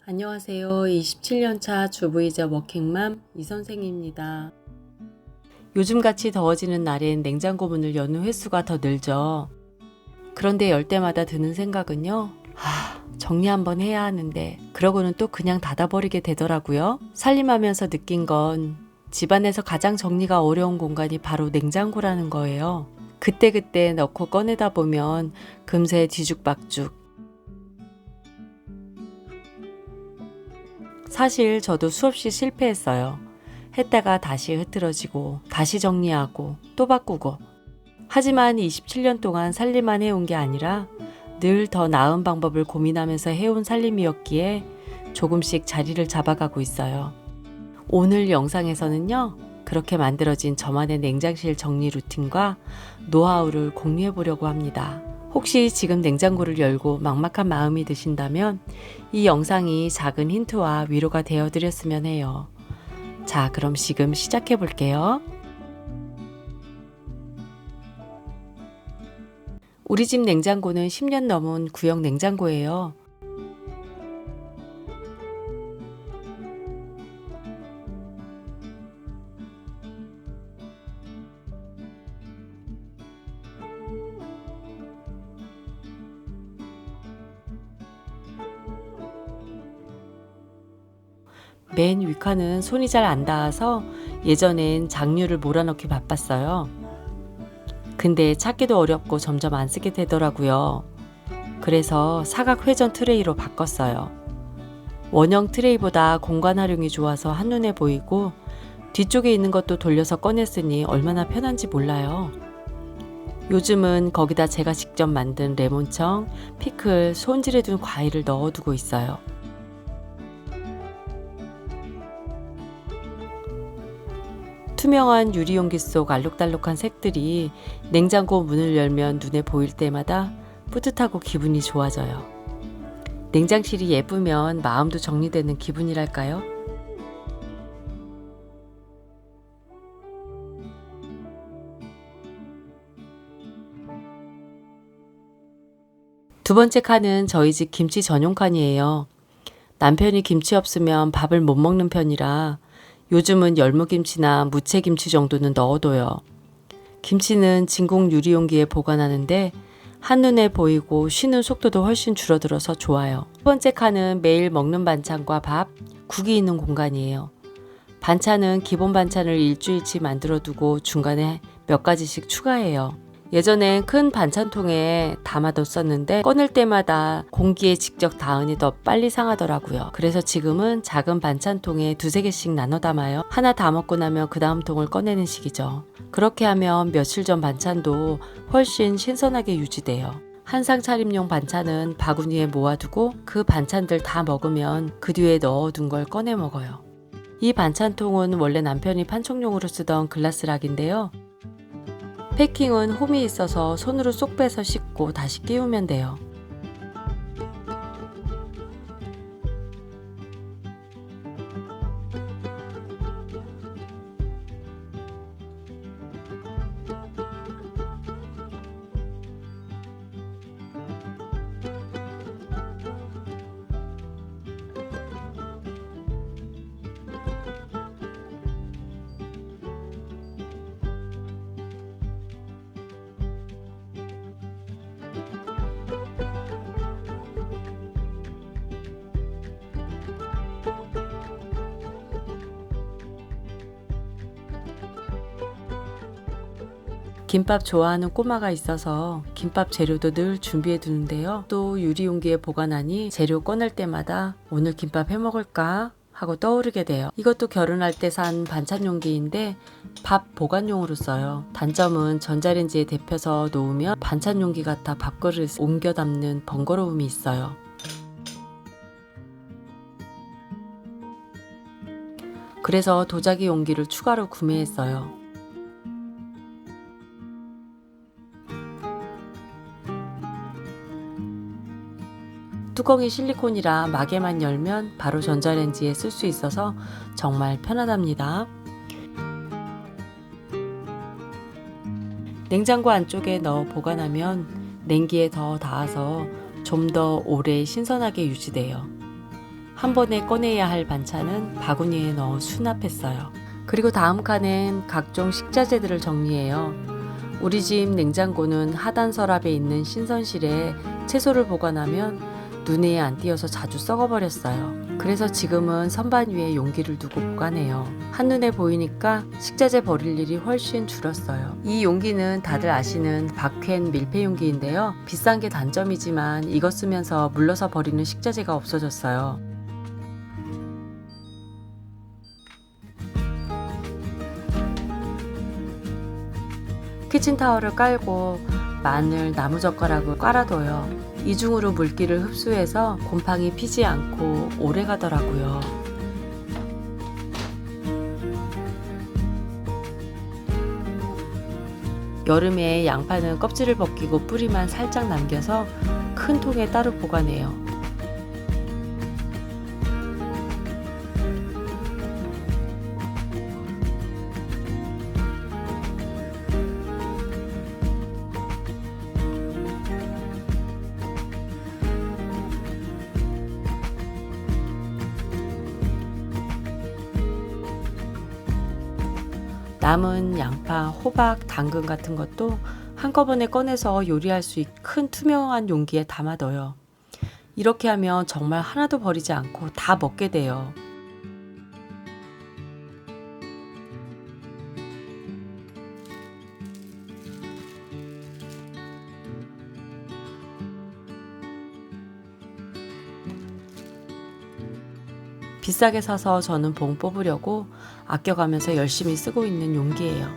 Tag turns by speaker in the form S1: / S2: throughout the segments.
S1: 안녕하세요. 27년차 주부이자 워킹맘 이선생입니다. 요즘같이 더워지는 날엔 냉장고 문을 여는 횟수가 더 늘죠. 그런데 열 때마다 드는 생각은요. 정리 한번 해야 하는데 그러고는 또 그냥 닫아버리게 되더라고요. 살림하면서 느낀 건 집안에서 가장 정리가 어려운 공간이 바로 냉장고라는 거예요. 그때그때 넣고 꺼내다 보면 금세 뒤죽박죽. 사실 저도 수없이 실패했어요. 했다가 다시 흐트러지고 다시 정리하고 또 바꾸고. 하지만 27년 동안 살림만 해온 게 아니라 늘 더 나은 방법을 고민하면서 해온 살림이었기에 조금씩 자리를 잡아가고 있어요. 오늘 영상에서는요. 그렇게 만들어진 저만의 냉장실 정리 루틴과 노하우를 공유해 보려고 합니다. 혹시 지금 냉장고를 열고 막막한 마음이 드신다면 이 영상이 작은 힌트와 위로가 되어드렸으면 해요. 자, 그럼 지금 시작해 볼게요. 우리 집 냉장고는 10년 넘은 구형 냉장고예요. 맨 윗칸은 손이 잘 안 닿아서 예전엔 장류를 몰아넣기 바빴어요. 근데 찾기도 어렵고 점점 안 쓰게 되더라고요. 그래서 사각 회전 트레이로 바꿨어요. 원형 트레이보다 공간 활용이 좋아서 한눈에 보이고 뒤쪽에 있는 것도 돌려서 꺼냈으니 얼마나 편한지 몰라요. 요즘은 거기다 제가 직접 만든 레몬청, 피클, 손질해둔 과일을 넣어두고 있어요. 투명한 유리 용기 속 알록달록한 색들이 냉장고 문을 열면 눈에 보일 때마다 뿌듯하고 기분이 좋아져요. 냉장실이 예쁘면 마음도 정리되는 기분이랄까요? 두 번째 칸은 저희 집 김치 전용 칸이에요. 남편이 김치 없으면 밥을 못 먹는 편이라 요즘은 열무김치나 무채김치 정도는 넣어둬요. 김치는 진공 유리용기에 보관하는데 한눈에 보이고 쉬는 속도도 훨씬 줄어들어서 좋아요. 첫 번째 칸은 매일 먹는 반찬과 밥, 국이 있는 공간이에요. 반찬은 기본 반찬을 일주일치 만들어두고 중간에 몇 가지씩 추가해요. 예전엔 큰 반찬통에 담아뒀었는데 꺼낼 때마다 공기에 직접 닿으니 더 빨리 상하더라고요. 그래서 지금은 작은 반찬통에 두세 개씩 나눠 담아요. 하나 다 먹고 나면 그 다음 통을 꺼내는 식이죠. 그렇게 하면 며칠 전 반찬도 훨씬 신선하게 유지돼요. 한상 차림용 반찬은 바구니에 모아두고 그 반찬들 다 먹으면 그 뒤에 넣어둔 걸 꺼내 먹어요. 이 반찬통은 원래 남편이 판촉용으로 쓰던 글라스락인데요. 패킹은 홈이 있어서 손으로 쏙 빼서 씻고 다시 끼우면 돼요. 김밥 좋아하는 꼬마가 있어서 김밥 재료도 늘 준비해 두는데요. 또 유리 용기에 보관하니 재료 꺼낼 때마다 오늘 김밥 해 먹을까 하고 떠오르게 돼요. 이것도 결혼할 때 산 반찬 용기인데 밥 보관용으로 써요. 단점은 전자레인지에 데펴서 놓으면 반찬 용기 같아 밥그릇 옮겨 담는 번거로움이 있어요. 그래서 도자기 용기를 추가로 구매했어요. 뚜껑이 실리콘이라 막에만 열면 바로 전자레인지에 쓸 수 있어서 정말 편하답니다. 냉장고 안쪽에 넣어 보관하면 냉기에 더 닿아서 좀 더 오래 신선하게 유지돼요. 한 번에 꺼내야 할 반찬은 바구니에 넣어 수납했어요. 그리고 다음 칸엔 각종 식자재들을 정리해요. 우리 집 냉장고는 하단 서랍에 있는 신선실에 채소를 보관하면 눈에 안 띄어서 자주 썩어버렸어요. 그래서 지금은 선반 위에 용기를 두고 보관해요. 한눈에 보이니까 식자재 버릴 일이 훨씬 줄었어요. 이 용기는 다들 아시는 박앤 밀폐 용기인데요. 비싼 게 단점이지만 이거 쓰면서 물러서 버리는 식자재가 없어졌어요. 키친타월을 깔고 마늘, 나무젓가락을 깔아둬요. 이중으로 물기를 흡수해서 곰팡이 피지 않고 오래 가더라고요. 여름에 양파는 껍질을 벗기고 뿌리만 살짝 남겨서 큰 통에 따로 보관해요. 남은 양파, 호박, 당근 같은 것도 한꺼번에 꺼내서 요리할 수 있는 큰 투명한 용기에 담아둬요. 이렇게 하면 정말 하나도 버리지 않고 다 먹게 돼요. 비싸게 사서 저는 봉 뽑으려고 아껴가면서 열심히 쓰고 있는 용기예요.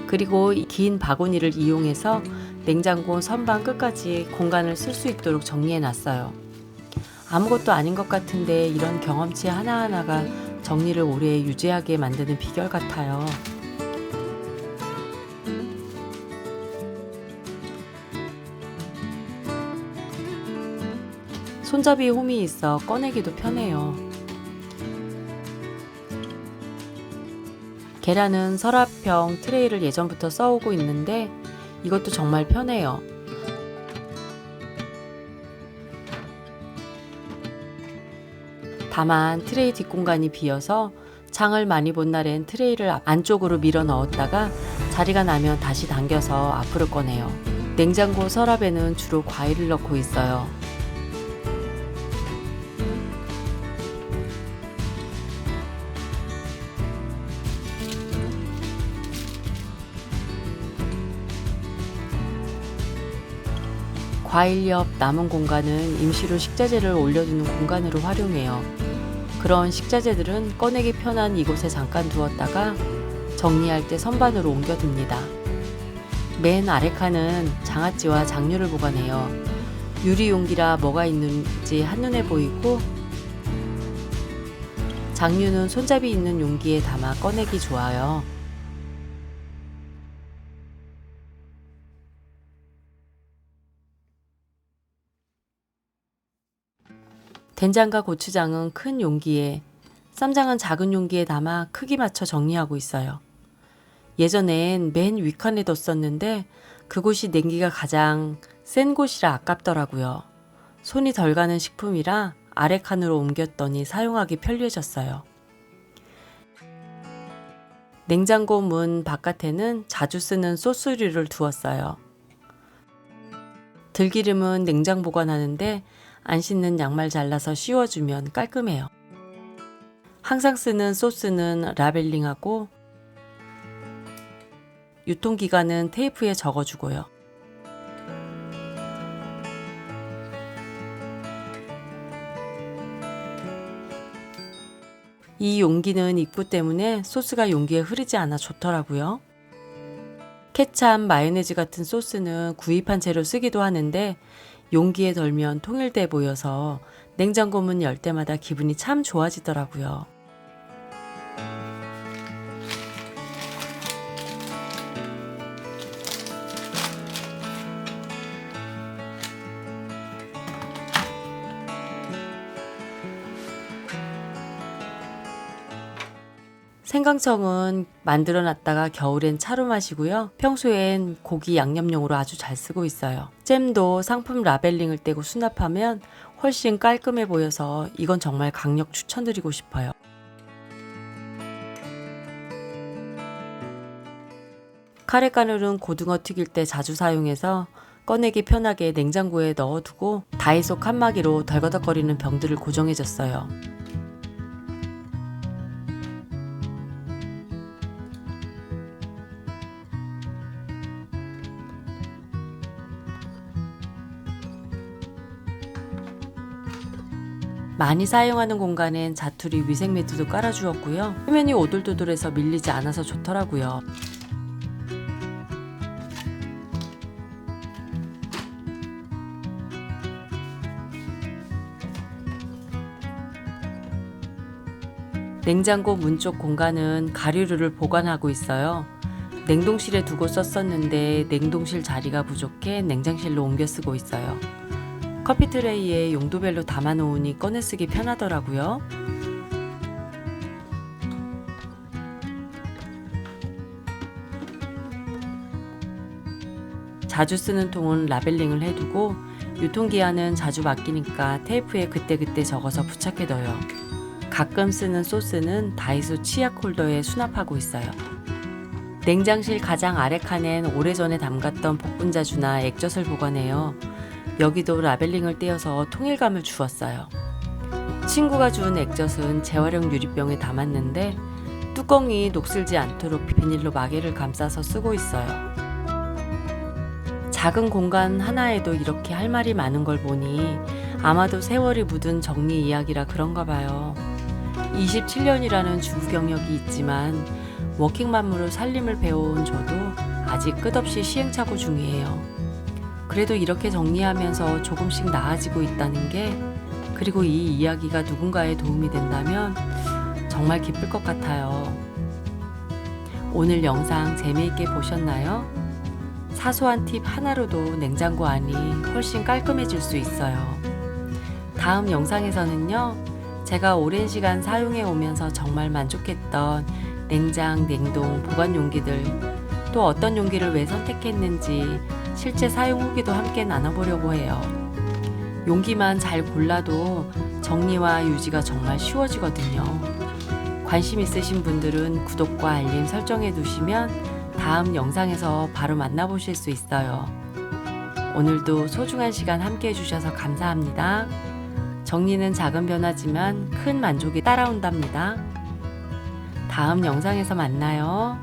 S1: 그리고 이 긴 바구니를 이용해서 냉장고 선반 끝까지 공간을 쓸 수 있도록 정리해 놨어요. 아무것도 아닌 것 같은데 이런 경험치 하나하나가 정리를 오래 유지하게 만드는 비결 같아요. 손잡이 홈이 있어 꺼내기도 편해요. 계란은 서랍형 트레이를 예전부터 써오고 있는데 이것도 정말 편해요. 다만 트레이 뒷공간이 비어서 장을 많이 본 날엔 트레이를 안쪽으로 밀어 넣었다가 자리가 나면 다시 당겨서 앞으로 꺼내요. 냉장고 서랍에는 주로 과일을 넣고 있어요. 과일 옆 남은 공간은 임시로 식자재를 올려두는 공간으로 활용해요. 그런 식자재들은 꺼내기 편한 이곳에 잠깐 두었다가 정리할 때 선반으로 옮겨둡니다. 맨 아래 칸은 장아찌와 장류를 보관해요. 유리 용기라 뭐가 있는지 한눈에 보이고 장류는 손잡이 있는 용기에 담아 꺼내기 좋아요. 된장과 고추장은 큰 용기에, 쌈장은 작은 용기에 담아 크기 맞춰 정리하고 있어요. 예전엔 맨 윗칸에 뒀었는데 그곳이 냉기가 가장 센 곳이라 아깝더라고요. 손이 덜 가는 식품이라 아래 칸으로 옮겼더니 사용하기 편리해졌어요. 냉장고 문 바깥에는 자주 쓰는 소스류를 두었어요. 들기름은 냉장 보관하는데 안 씻는 양말 잘라서 씌워주면 깔끔해요. 항상 쓰는 소스는 라벨링하고 유통기간은 테이프에 적어주고요. 이 용기는 입구 때문에 소스가 용기에 흐르지 않아 좋더라고요. 케찹, 마요네즈 같은 소스는 구입한 채로 쓰기도 하는데 용기에 덜면 통일돼 보여서 냉장고 문 열 때마다 기분이 참 좋아지더라고요. 생강청은 만들어 놨다가 겨울엔 차로 마시고요. 평소엔 고기 양념용으로 아주 잘 쓰고 있어요. 잼도 상품 라벨링을 떼고 수납하면 훨씬 깔끔해 보여서 이건 정말 강력 추천드리고 싶어요. 카레가루는 고등어 튀길 때 자주 사용해서 꺼내기 편하게 냉장고에 넣어두고 다이소 칸막이로 덜거덕거리는 병들을 고정해줬어요. 많이 사용하는 공간엔 자투리 위생 매트도 깔아주었고요. 표면이 오돌도돌해서 밀리지 않아서 좋더라고요. 냉장고 문 쪽 공간은 가류류를 보관하고 있어요. 냉동실에 두고 썼었는데 냉동실 자리가 부족해 냉장실로 옮겨 쓰고 있어요. 커피 트레이에 용도별로 담아 놓으니 꺼내 쓰기 편하더라고요. 자주 쓰는 통은 라벨링을 해두고 유통기한은 자주 바뀌니까 테이프에 그때그때 적어서 부착해둬요. 가끔 쓰는 소스는 다이소 치약 홀더에 수납하고 있어요. 냉장실 가장 아래 칸엔 오래전에 담갔던 복분자주나 액젓을 보관해요. 여기도 라벨링을 떼어서 통일감을 주었어요. 친구가 준 액젓은 재활용 유리병에 담았는데 뚜껑이 녹슬지 않도록 비닐로 마개를 감싸서 쓰고 있어요. 작은 공간 하나에도 이렇게 할 말이 많은 걸 보니 아마도 세월이 묻은 정리 이야기라 그런가 봐요. 27년이라는 주부 경력이 있지만 워킹맘으로 살림을 배워온 저도 아직 끝없이 시행착오 중이에요. 그래도 이렇게 정리하면서 조금씩 나아지고 있다는 게, 그리고 이 이야기가 누군가에 도움이 된다면 정말 기쁠 것 같아요. 오늘 영상 재미있게 보셨나요? 사소한 팁 하나로도 냉장고 안이 훨씬 깔끔해질 수 있어요. 다음 영상에서는요, 제가 오랜 시간 사용해 오면서 정말 만족했던 냉장, 냉동, 보관 용기들, 또 어떤 용기를 왜 선택했는지 실제 사용 후기도 함께 나눠보려고 해요. 용기만 잘 골라도 정리와 유지가 정말 쉬워지거든요. 관심 있으신 분들은 구독과 알림 설정해 두시면 다음 영상에서 바로 만나보실 수 있어요. 오늘도 소중한 시간 함께 해주셔서 감사합니다. 정리는 작은 변화지만 큰 만족이 따라온답니다. 다음 영상에서 만나요.